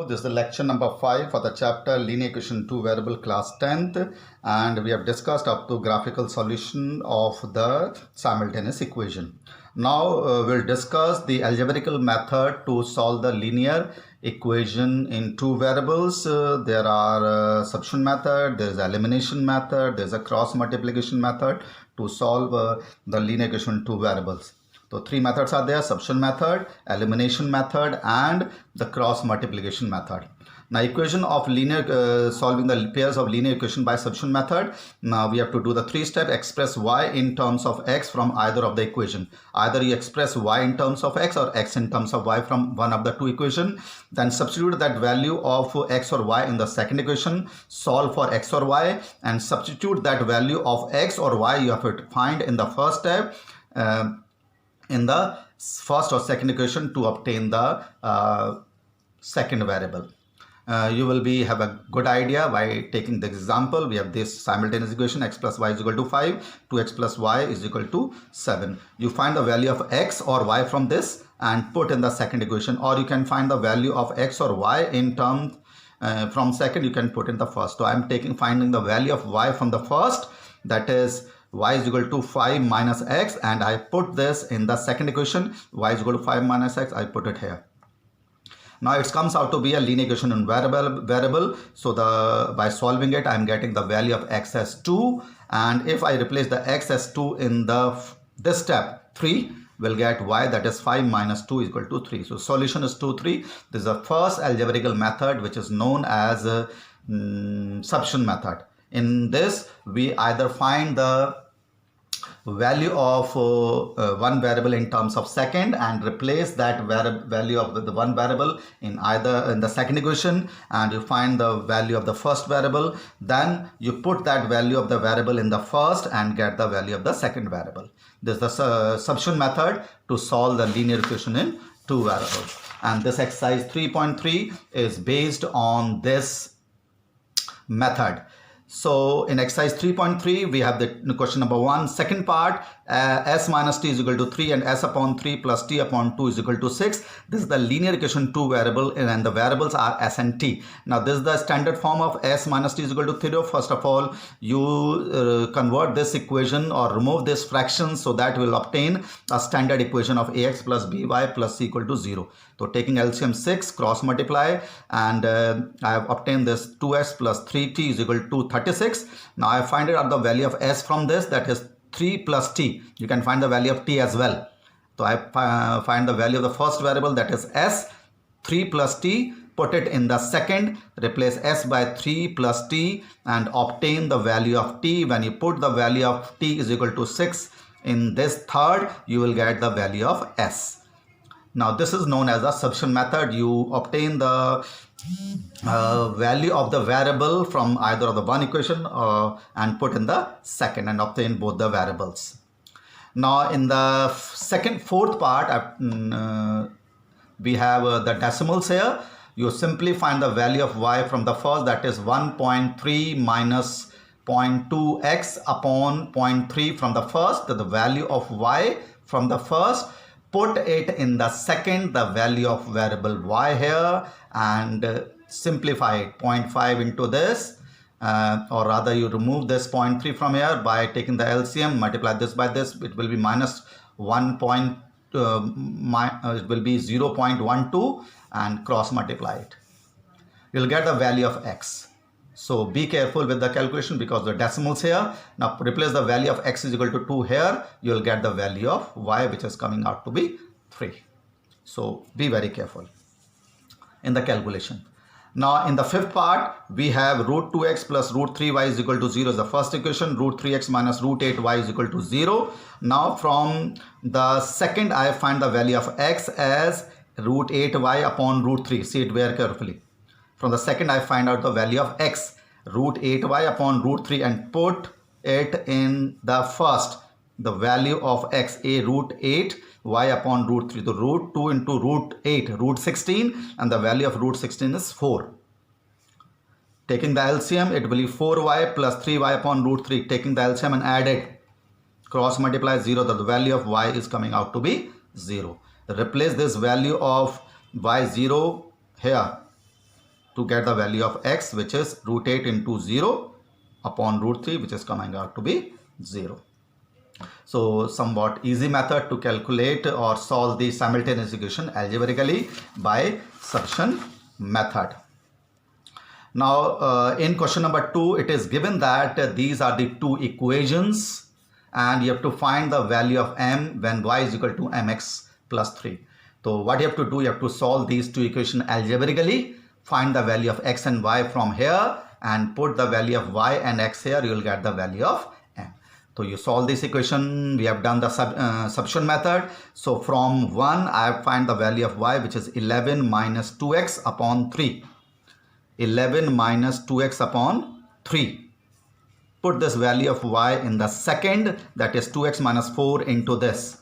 This is the lecture number 5 for the chapter Linear Equation 2 Variable class 10th, and we have discussed up to graphical solution of the simultaneous equation. Now we'll discuss the algebraical method to solve the linear equation in two variables. There are substitution method, there is elimination method, there is a cross multiplication method to solve the linear equation in two variables. So three methods are there: substitution method, elimination method, and the cross multiplication method. Now equation of linear solving the pairs of linear equation by substitution method. Now we have to do the three-step: express y in terms of x from either of the equation. Either you express y in terms of x or x in terms of y from one of the two equation. Then substitute that value of x or y in the second equation. Solve for x or y and substitute that value of x or y you have to find in the first step. In the first or second equation to obtain the second variable. You will have a good idea by taking the example. We have this simultaneous equation: x plus y is equal to 5, 2x plus y is equal to 7. You find the value of x or y from this and put in the second equation, or you can find the value of x or y in terms from second, you can put in the first. So I am finding the value of y from the first, that is y is equal to 5 minus x, and I put this in the second equation. Y is equal to 5 minus x, I put it here. Now it comes out to be a linear equation in variable. So by solving it, I am getting the value of x as 2, and if I replace the x as 2 in this step 3, will get y, that is 5 minus 2 is equal to 3. So solution is 2, 3. This is the first algebraical method, which is known as substitution method. In this, we either find the value of one variable in terms of second and replace that value of the one variable in the second equation, and you find the value of the first variable. Then you put that value of the variable in the first and get the value of the second variable. This is the substitution method to solve the linear equation in two variables. And this exercise 3.3 is based on this method. So in exercise 3.3, we have the question number 1, second part, s minus t is equal to 3 and s upon 3 plus t upon 2 is equal to 6. This is the linear equation 2 variable, and the variables are s and t. Now this is the standard form of s minus t is equal to 0. First of all, you convert this equation or remove this fraction, so that will obtain a standard equation of ax plus by plus c equal to 0. So taking LCM 6, cross multiply, and I have obtained this 2s plus 3t is equal to 36. Now I find out the value of s from this, that is 3 plus t. You can find the value of t as well. So I find the value of the first variable, that is s, 3 plus t, put it in the second, replace s by 3 plus t and obtain the value of t. When you put the value of t is equal to 6 in this third, you will get the value of s. Now this is known as the substitution method. You obtain the value of the variable from either of the one equation and put in the second and obtain both the variables. Now in the fourth part, we have the decimals here. You simply find the value of y from the first, that is 1.3 minus 0.2x upon 0.3 from the first. The value of y from the first, put it in the second, the value of variable y here, and simplify it, 0.5 into this, or rather you remove this 0.3 from here by taking the LCM, multiply this by this, it will be minus 1 point, it will be 0.12, and cross multiply it. You'll get the value of x. So be careful with the calculation because the decimals here. Now replace the value of x is equal to 2 here. You will get the value of y, which is coming out to be 3. So be very careful in the calculation. Now in the fifth part, we have root 2x plus root 3y is equal to 0 is the first equation. Root 3x minus root 8y is equal to 0. Now from the second, I find the value of x as root 8y upon root 3. See it very carefully. From the second, I find out the value of x, root 8y upon root 3, and put it in the first, the value of x, a root 8 y upon root 3. The root 2 into root 8, root 16, and the value of root 16 is 4. Taking the LCM, it will be 4y plus 3y upon root 3. Taking the LCM and add it, cross multiply 0, the value of y is coming out to be 0. Replace this value of y0 here to get the value of x, which is root 8 into 0 upon root 3, which is coming out to be 0. So somewhat easy method to calculate or solve the simultaneous equation algebraically by substitution method. Now in question number 2, it is given that these are the two equations and you have to find the value of m when y is equal to mx plus 3. So what you have to do, you have to solve these two equations algebraically, find the value of x and y from here and put the value of y and x here, you will get the value of m. So you solve this equation, we have done the substitution method. So from 1 I find the value of y, which is 11 minus 2x upon 3. 11 minus 2x upon 3. Put this value of y in the second, that is 2x minus 4 into this.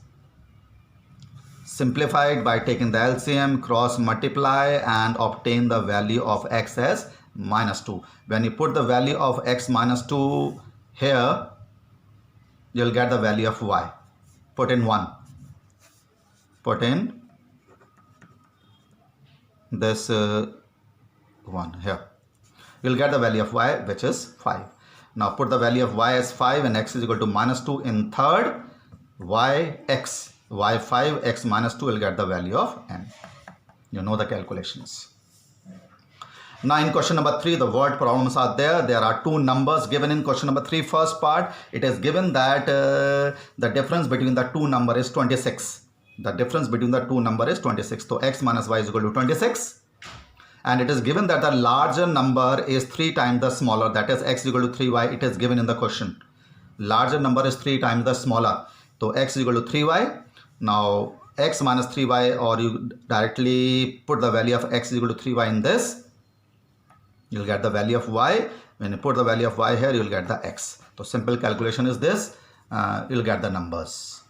Simplify it by taking the LCM, cross multiply and obtain the value of x as minus 2. When you put the value of x minus 2 here, you'll get the value of y. Put in 1. Put in this 1 here. You'll get the value of y, which is 5. Now put the value of y as 5 and x is equal to minus 2 in third. Yx, y5, x minus 2 will get the value of n. You know the calculations. Now in question number 3, the word problems are there. There are two numbers given in question number 3. First part, it is given that the difference between the two number is 26. The difference between the two number is 26. So x minus y is equal to 26. And it is given that the larger number is 3 times the smaller, that is x is equal to 3y. It is given in the question. Larger number is 3 times the smaller. So x is equal to 3y. Now x minus 3y, or you directly put the value of x is equal to 3y in this. You'll get the value of y. When you put the value of y here, you'll get the x. So simple calculation is this. You'll get the numbers.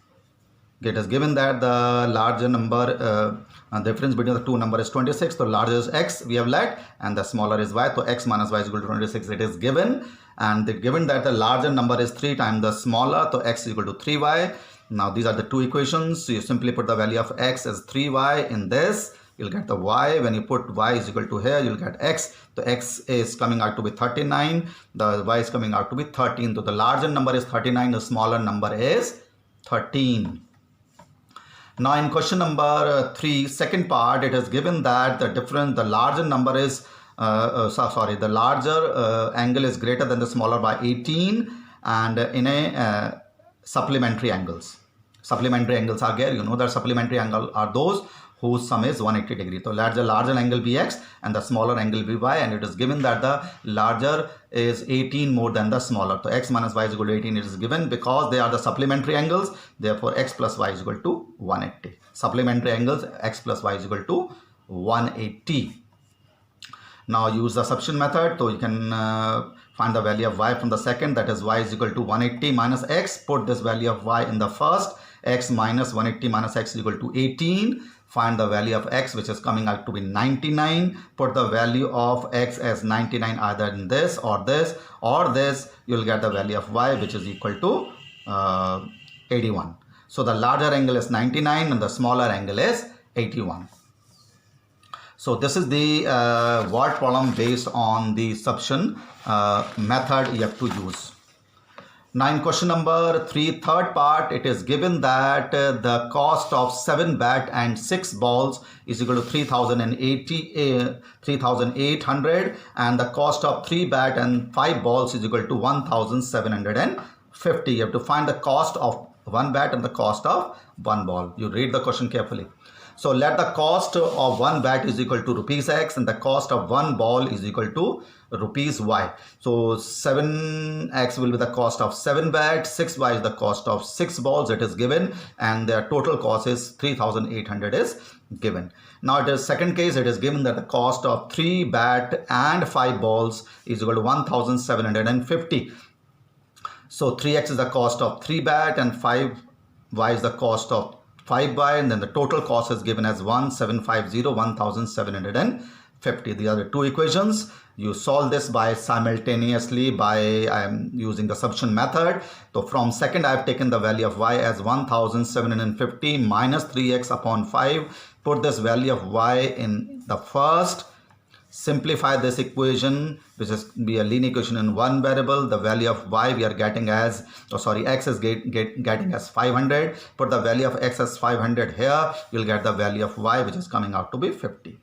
It is given that the larger number, difference between the two number is 26. So larger is x we have let and the smaller is y. So x minus y is equal to 26. It is given, and given that the larger number is 3 times the smaller. So x is equal to 3y. Now these are the two equations. So you simply put the value of x as 3y in this. You'll get the y. When you put y is equal to here, you'll get x. The x is coming out to be 39. The y is coming out to be 13. So the larger number is 39. The smaller number is 13. Now in question number 3, second part, it is given that the larger number is, the larger angle is greater than the smaller by 18, and in a supplementary angles. Supplementary angles are there. You know that supplementary angle are those whose sum is 180 degree. So let the larger angle be x and the smaller angle be y, and it is given that the larger is 18 more than the smaller. So x minus y is equal to 18. It is given because they are the supplementary angles. Therefore x plus y is equal to 180. Supplementary angles, x plus y is equal to 180. Now use the substitution method. So you can find the value of y from the second, that is y is equal to 180 minus x. Put this value of y in the first. X minus 180 minus x is equal to 18. Find the value of x, which is coming out to be 99. Put the value of x as 99 either in this or this or this. You'll get the value of y, which is equal to 81. So the larger angle is 99 and the smaller angle is 81. So this is the word problem based on the substitution method you have to use. Now in question number 3, third part, it is given that the cost of 7 bat and 6 balls is equal to 3,800, and the cost of 3 bat and 5 balls is equal to 1,750. You have to find the cost of 1 bat and the cost of 1 ball. You read the question carefully. So let the cost of 1 bat is equal to rupees x and the cost of 1 ball is equal to rupees y. So 7x will be the cost of 7 bat, 6y is the cost of 6 balls, it is given, and their total cost is 3,800 is given. Now it is second case, it is given that the cost of 3 bat and 5 balls is equal to 1,750. So 3x is the cost of 3 bat and 5y is the cost of 5y, and then the total cost is given as 1,750. These are the two equations. You solve this by simultaneously by using the substitution method. So from second, I have taken the value of y as 1,750 minus 3x upon 5. Put this value of y in the first. simplify this equation, which is be a linear equation in one variable. The value of y we are getting as, x is getting as 500. Put the value of x as 500 here, you'll get the value of y, which is coming out to be 50.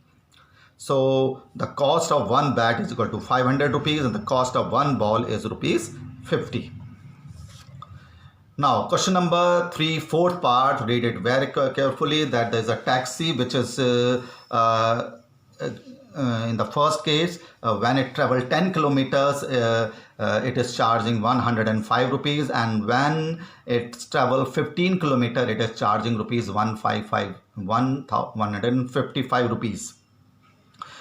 So the cost of one bat is equal to 500 rupees and the cost of one ball is rupees 50. Now question number 3, fourth part, read it very carefully, that there is a taxi which is in the first case, when it travels 10 kilometers, it is charging 105 rupees, and when it travels 15 kilometers, it is charging rupees 155 rupees.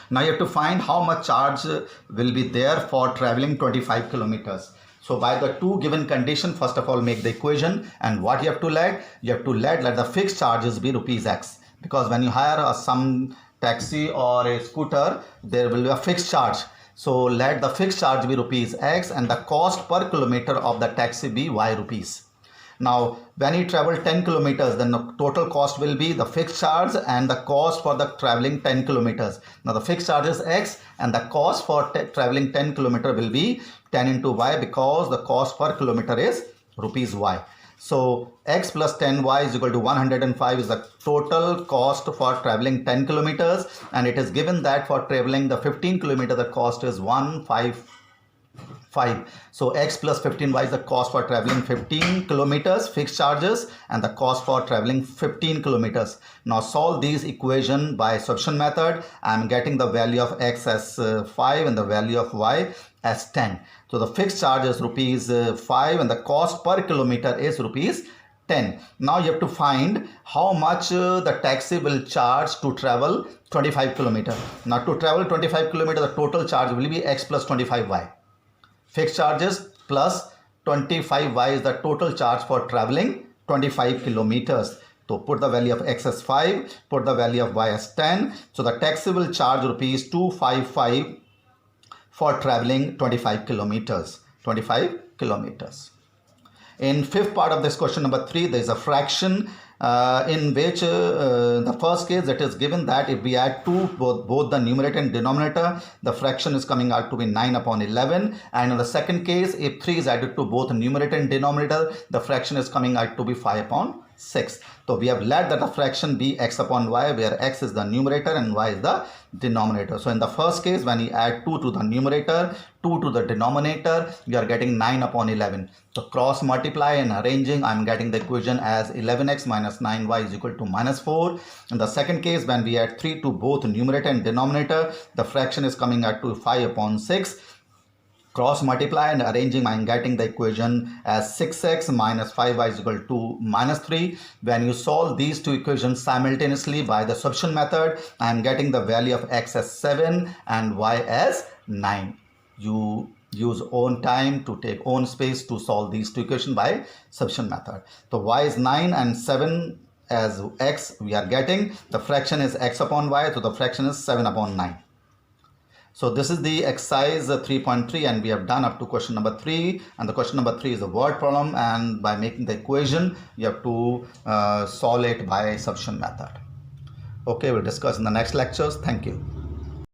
Now you have to find how much charge will be there for traveling 25 kilometers. So by the two given condition, first of all make the equation, and what you have to let? You have to let the fixed charges be rupees x, because when you hire some taxi or a scooter, there will be a fixed charge. So let the fixed charge be rupees x and the cost per kilometer of the taxi be y rupees. Now when you travel 10 kilometers, then the total cost will be the fixed charge and the cost for the traveling 10 kilometers. Now the fixed charge is x and the cost for traveling 10 kilometer will be 10 into y, because the cost per kilometer is rupees y. So x plus 10y is equal to 105 is the total cost for traveling 10 kilometers, and it is given that for traveling the 15 kilometer the cost is 155. So x plus 15y is the cost for traveling 15 kilometers fixed charges and the cost for traveling 15 kilometers. Now solve these equation by substitution method. I am getting the value of x as 5 and the value of y as 10. So the fixed charge is rupees 5 and the cost per kilometer is rupees 10. Now you have to find how much the taxi will charge to travel 25 kilometer. Now to travel 25 kilometer, the total charge will be x plus 25y. Fixed charges plus 25y is the total charge for traveling 25 kilometers. So put the value of x as 5, put the value of y as 10. So the taxi will charge rupees 255 for traveling 25 kilometers. 25 kilometers. In fifth part of this question number 3, there is a fraction in which the first case it is given that if we add 2 both the numerator and denominator, the fraction is coming out to be 9 upon 11. And in the second case, if 3 is added to both numerator and denominator, the fraction is coming out to be 5 upon 6. So we have let that the fraction be x upon y, where x is the numerator and y is the denominator. So in the first case, when we add 2 to the numerator, 2 to the denominator, we are getting 9 upon 11. So cross multiply and arranging, I am getting the equation as 11x minus 9y is equal to minus 4. In the second case, when we add 3 to both numerator and denominator, the fraction is coming out to 5 upon 6. Cross multiply and arranging, I am getting the equation as 6x minus 5y is equal to minus 3. When you solve these two equations simultaneously by the substitution method, I am getting the value of x as 7 and y as 9. You use own time to take own space to solve these two equations by substitution method. So y is 9 and 7 as x we are getting. The fraction is x upon y, so the fraction is 7 upon 9. So this is the exercise 3.3 and we have done up to question number 3, and the question number 3 is a word problem, and by making the equation you have to solve it by substitution method. Okay, we'll discuss in the next lectures. Thank you.